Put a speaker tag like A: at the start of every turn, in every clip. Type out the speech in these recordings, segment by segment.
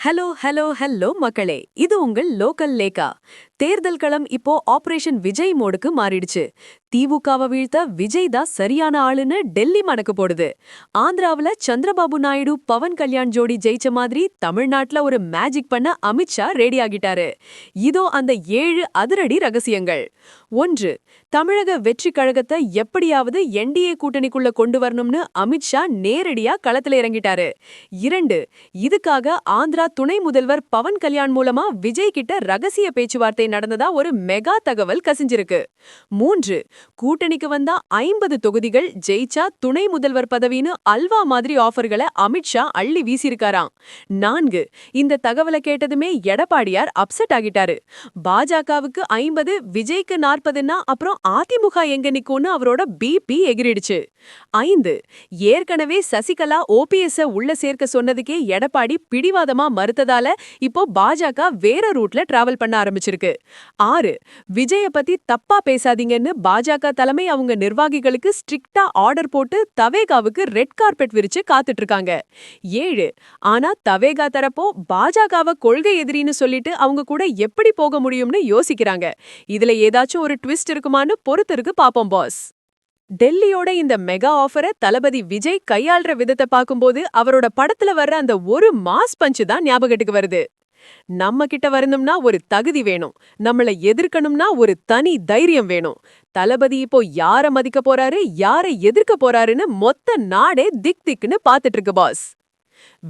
A: Hello hello hello மக்களே, இது உங்கள் லோக்கல் லேக்கா. தேர்தல் களம் இப்போ ஆபரேஷன் விஜய் மோடுக்கு மாறிடுச்சு. திமுகவை வீழ்த்த விஜய் தான் சரியான ஆளுன்னு டெல்லி மணக்கு போடுது. ஆந்திராவுல சந்திரபாபு நாயுடு பவன் கல்யாண் ஜோடி ஜெயிச்ச மாதிரி தமிழ்நாட்டுல ஒரு மேஜிக் பண்ண அமித்ஷா ரெடி ஆகிட்டாரு. இதோ அந்த 7 அதிரடி ரகசியங்கள். 1. தமிழக வெற்றி கழகத்தை எப்படியாவது என்டிஏ கூட்டணிக்குள்ள கொண்டு வரணும்னு அமித்ஷா நேரடியா களத்துல இறங்கிட்டாரு. 2. இதுக்காக ஆந்திரா துணை முதல்வர் பவன் கல்யாண் மூலமா விஜய் கிட்ட ரகசிய பேச்சுவார்த்தை நடந்ததா ஒரு மெகா தகவல் கசிஞ்சிருக்கு. 3. கூட்டணிக்கு வந்தா 50 தொகுதிகள் ஜெயிச்சா துணை முதல்வர் பதவின்னு அல்வா மாதிரி ஆஃபர்களை அமித்ஷா அள்ளி வீசியிருக்காராம். 4. இந்த தகவலை கேட்டதுமே எடப்பாடியார் அப்செட் ஆகிட்டாரு. பாஜகவுக்கு 50 விஜய்க்கு 40ன்னா அப்புறம் அதிமுக எங்க நிக்கும்னு அவரோட பிபி எகிரிடுச்சு. 5. ஏற்கனவே சசிகலா ஓபிஎஸ் உள்ள சேர்க்க சொன்னதுக்கே எடப்பாடி பிடிவாதமா மறுத்ததால இப்போ பாஜக வேற ரூட்ல டிராவல் பண்ண ஆரம்பிச்சிருக்கு. 6. விஜய பத்தி தப்பா பேசாதீங்கன்னு பாஜக தலைமை அவங்க நிர்வாகிகளுக்கு ஸ்ட்ரிக்ட்டா ஆர்டர் போட்டு தவேகாவுக்கு ரெட் கார்பெட் விரிச்சு காத்துட்டு இருக்காங்க. 7. ஆனா தவேகா தரப்போ பாஜகவை கொள்கை எதிரின்னு சொல்லிட்டு அவங்க கூட எப்படி போக முடியும்னு யோசிக்கிறாங்க. இதுல ஏதாச்சும் ஒரு ட்விஸ்ட் இருக்குமான்னு பொறுத்திருக்கு பாப்போம் பாஸ். டெல்லியோட இந்த மெகா ஆஃபரை தளபதி விஜய் கையாள்ற விதத்தை பார்க்கும்போது அவரோட படத்துல வர்ற அந்த ஒரு மாஸ் பஞ்சு தான் ஞாபகத்துக்கு வருது. நம்ம கிட்ட வரணும்னா ஒரு தகுதி வேணும், நம்மள எதிர்க்கணும்னா ஒரு தனி தைரியம் வேணும். தளபதி இப்போ யார மதிக்க போறாரு, யாரை எதிர்க்க போறாருன்னு மொத்த நாடே திக் திக்னு பாத்துட்டு இருக்கு பாஸ்.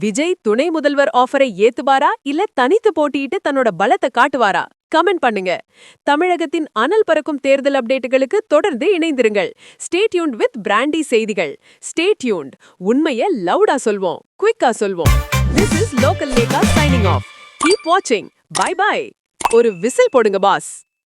A: விஜய் துணை முதல்வர் ஆஃபரை ஏத்துவாரா இல்ல தனித்து போட்டியிட்டு தன்னோட பலத்தை காட்டுவாரா? கமெண்ட் பண்ணுங்க. தமிழகத்தின் அனல் பறக்கும் தேர்தல் அப்டேட்டுகளுக்கு தொடர்ந்து இணைந்திருங்கள். ஸ்டே டியூன்ட் வித் பிராண்டி செய்திகள். Stay tuned. உண்மையை லவுடா சொல்வோம், குயிக்கா சொல்வோம். This is Local Lekha signing off. Keep watching. Bye bye. ஒரு விசில் போடுங்க பாஸ்.